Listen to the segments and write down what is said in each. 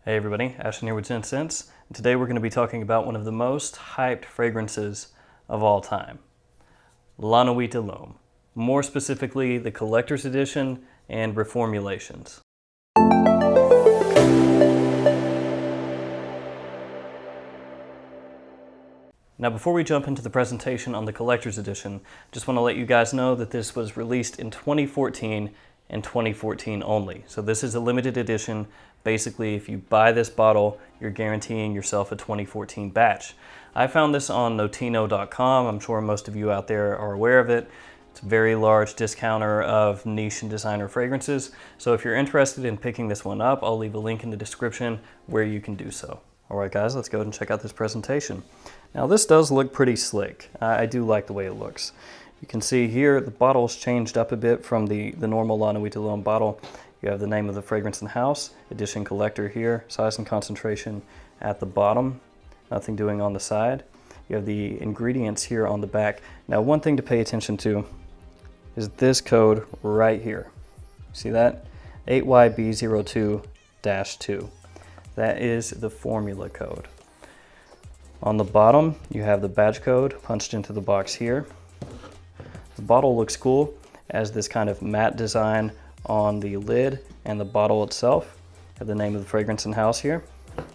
Hey everybody, Ashton here with Gents. And today we're going to be talking about one of the most hyped fragrances of all time, La Nuit de l'Homme. More specifically, the Collector's Edition and Reformulations. Now before we jump into the presentation on the Collector's Edition, just want to let you guys know that this was released in 2014 and 2014 only. So this is a limited edition. Basically, if you buy this bottle, you're guaranteeing yourself a 2014 batch. I found this on Notino.com. I'm sure most of you out there are aware of it. It's a very large discounter of niche and designer fragrances. So if you're interested in picking this one up, I'll leave a link in the description where you can do so. All right guys, let's go ahead and check out this presentation. Now this does look pretty slick. I do like the way it looks. You can see here the bottle's changed up a bit from the normal La Nuit de l'Homme bottle. You have the name of the fragrance and house, edition collector here, size and concentration at the bottom, nothing doing on the side. You have the ingredients here on the back. Now one thing to pay attention to is this code right here. See that? 8YB02-2. That is the formula code. On the bottom, you have the badge code punched into the box here. The bottle looks cool, as this kind of matte design on the lid and the bottle itself. You have the name of the fragrance and house here.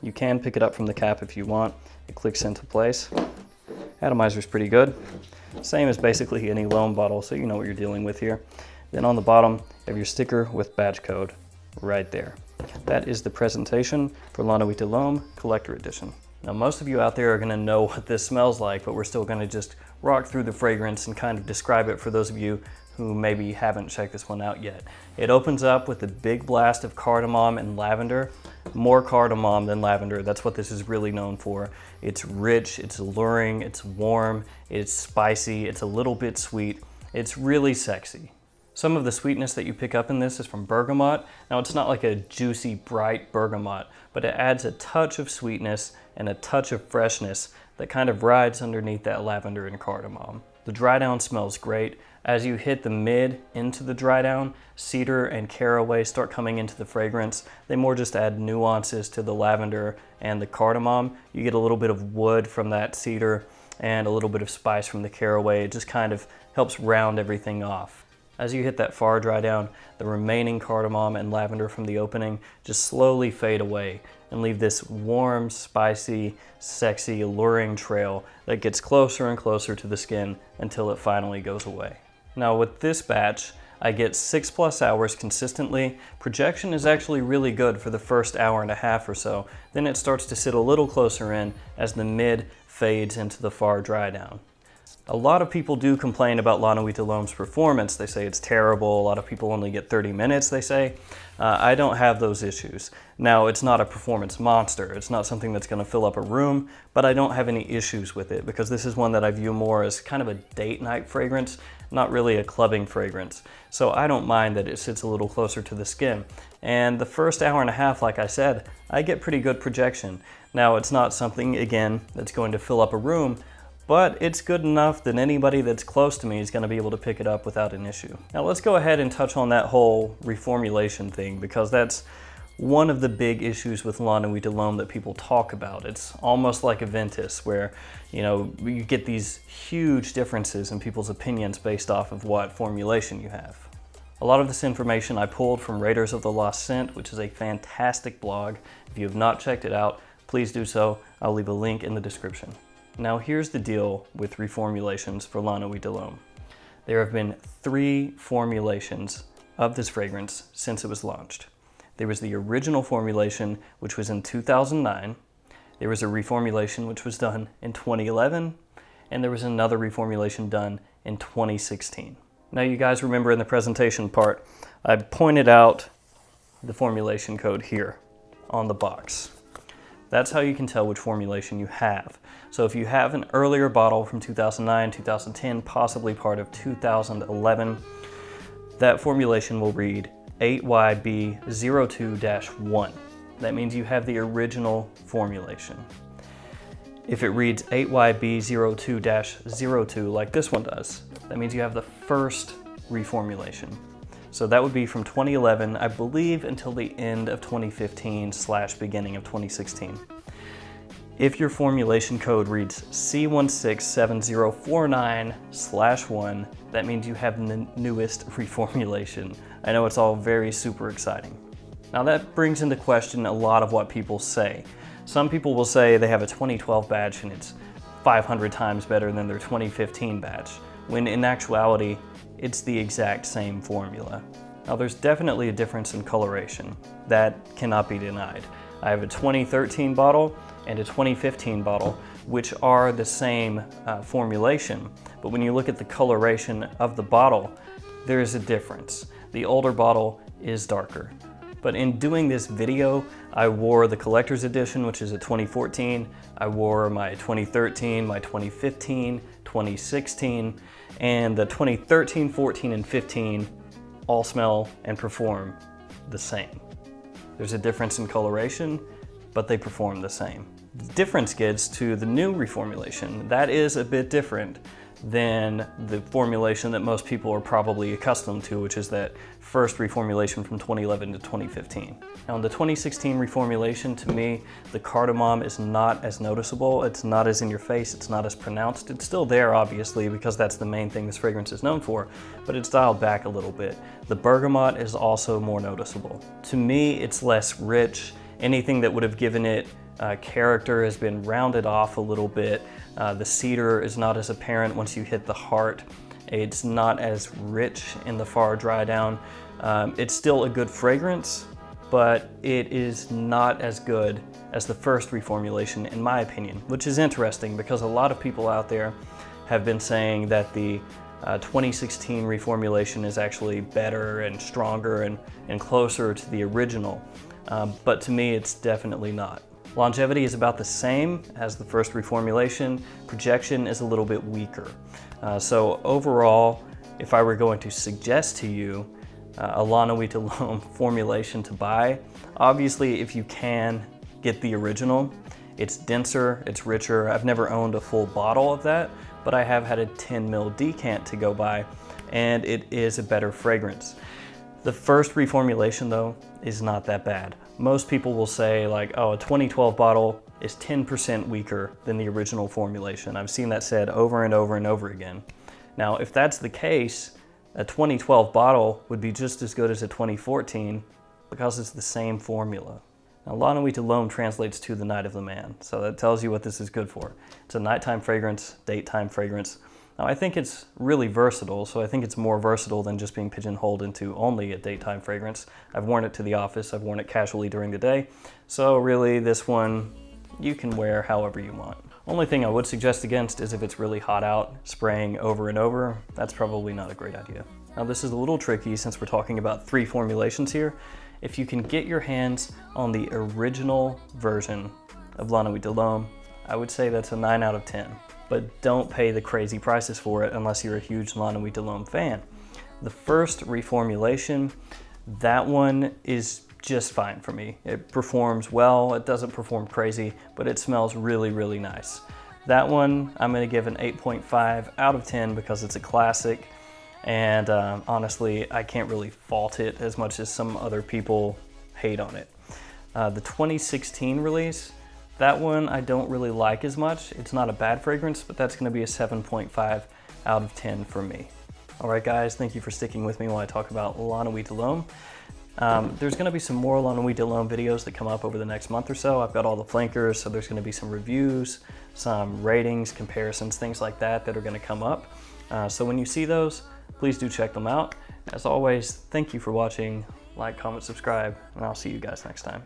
You can pick it up from the cap if you want. It clicks into place. Atomizer's pretty good. Same as basically any L'Homme bottle, so you know what you're dealing with here. Then on the bottom, you have your sticker with badge code right there. That is the presentation for La Nuit de l'Homme Collector Edition. Now most of you out there are going to know what this smells like, but we're still going to just rock through the fragrance and kind of describe it for those of you who maybe haven't checked this one out yet. It opens up with a big blast of cardamom and lavender. More cardamom than lavender, that's what this is really known for. It's rich, it's alluring, it's warm, it's spicy, it's a little bit sweet. It's really sexy. Some of the sweetness that you pick up in this is from bergamot. Now it's not like a juicy, bright bergamot, but it adds a touch of sweetness and a touch of freshness that kind of rides underneath that lavender and cardamom. The dry down smells great. As you hit the mid into the dry down, cedar and caraway start coming into the fragrance. They more just add nuances to the lavender and the cardamom. You get a little bit of wood from that cedar and a little bit of spice from the caraway. It just kind of helps round everything off. As you hit that far dry down, the remaining cardamom and lavender from the opening just slowly fade away and leave this warm, spicy, sexy, alluring trail that gets closer and closer to the skin until it finally goes away. Now with this batch, I get 6+ hours consistently. Projection is actually really good for the first hour and a half or so. Then it starts to sit a little closer in as the mid fades into the far dry down. A lot of people do complain about La Nuit de l'Homme's performance. They say it's terrible. A lot of people only get 30 minutes, they say. I don't have those issues. Now, it's not a performance monster. It's not something that's going to fill up a room, but I don't have any issues with it because this is one that I view more as kind of a date night fragrance, not really a clubbing fragrance. So I don't mind that it sits a little closer to the skin. And the first hour and a half, like I said, I get pretty good projection. Now, it's not something, again, that's going to fill up a room, but it's good enough that anybody that's close to me is going to be able to pick it up without an issue. Now let's go ahead and touch on that whole reformulation thing because that's one of the big issues with La Nuit de l'Homme that people talk about. It's almost like a Ventus where, you know, you get these huge differences in people's opinions based off of what formulation you have. A lot of this information I pulled from Raiders of the Lost Scent, which is a fantastic blog. If you have not checked it out, please do so. I'll leave a link in the description. Now here's the deal with reformulations for La Nuit de l'Homme. There have been 3 formulations of this fragrance since it was launched. There was the original formulation, which was in 2009. There was a reformulation, which was done in 2011. And there was another reformulation done in 2016. Now you guys remember in the presentation part, I pointed out the formulation code here on the box. That's how you can tell which formulation you have. So if you have an earlier bottle from 2009, 2010, possibly part of 2011, that formulation will read 8YB02-1. That means you have the original formulation. If it reads 8YB02-02 like this one does, that means you have the first reformulation. So that would be from 2011, I believe, until the end of 2015/beginning of 2016. If your formulation code reads C167049/1, that means you have the newest reformulation. I know it's all very super exciting. Now that brings into question a lot of what people say. Some people will say they have a 2012 batch and it's 500 times better than their 2015 batch, when in actuality, it's the exact same formula. Now there's definitely a difference in coloration. That cannot be denied. I have a 2013 bottle and a 2015 bottle, which are the same formulation. But when you look at the coloration of the bottle, there is a difference. The older bottle is darker. But in doing this video, I wore the collector's edition, which is a 2014. I wore my 2013, my 2015, 2016, and the 2013, 14, and 15 all smell and perform the same. There's a difference in coloration, but they perform the same. The difference gets to the new reformulation. That is a bit different than the formulation that most people are probably accustomed to, which is that first reformulation from 2011 to 2015. Now in the 2016 reformulation, to me, the cardamom is not as noticeable. It's not as in your face. It's not as pronounced. It's still there, obviously, because that's the main thing this fragrance is known for, but it's dialed back a little bit. The bergamot is also more noticeable. To me, it's less rich. Anything that would have given it character has been rounded off a little bit. The cedar is not as apparent once you hit the heart. It's not as rich in the far dry down. It's still a good fragrance, but it is not as good as the first reformulation, in my opinion, which is interesting because a lot of people out there have been saying that the 2016 reformulation is actually better and stronger and closer to the original. But to me, it's definitely not. Longevity is about the same as the first reformulation. Projection is a little bit weaker. So overall, if I were going to suggest to you a La Nuit de l'Homme formulation to buy, obviously if you can, get the original. It's denser, it's richer. I've never owned a full bottle of that, but I have had a 10 ml decant to go by, and it is a better fragrance. The first reformulation though is not that bad. Most people will say like, oh, a 2012 bottle is 10% weaker than the original formulation. I've seen that said over and over and over again. Now, if that's the case, a 2012 bottle would be just as good as a 2014 because it's the same formula. Now, La Nuit de l'Homme translates to the night of the man, so that tells you what this is good for. It's a nighttime fragrance, daytime fragrance. Now, I think it's really versatile, so I think it's more versatile than just being pigeonholed into only a daytime fragrance. I've worn it to the office, I've worn it casually during the day, so really this one you can wear however you want. Only thing I would suggest against is if it's really hot out, spraying over and over, that's probably not a great idea. Now this is a little tricky since we're talking about 3 formulations here. If you can get your hands on the original version of La Nuit de l'Homme, I would say that's a 9 out of 10. But don't pay the crazy prices for it unless you're a huge La Nuit de l'Homme fan. The first reformulation, that one is just fine for me. It performs well, it doesn't perform crazy, but it smells really, really nice. That one, I'm gonna give an 8.5 out of 10 because it's a classic, and honestly, I can't really fault it as much as some other people hate on it. The 2016 release, that one I don't really like as much. It's not a bad fragrance, but that's gonna be a 7.5 out of 10 for me. All right, guys, thank you for sticking with me while I talk about La Nuit de l'Homme. There's gonna be some more La Nuit de l'Homme videos that come up over the next month or so. I've got all the flankers, so there's gonna be some reviews, some ratings, comparisons, things like that are gonna come up. So when you see those, please do check them out. As always, thank you for watching. Like, comment, subscribe, and I'll see you guys next time.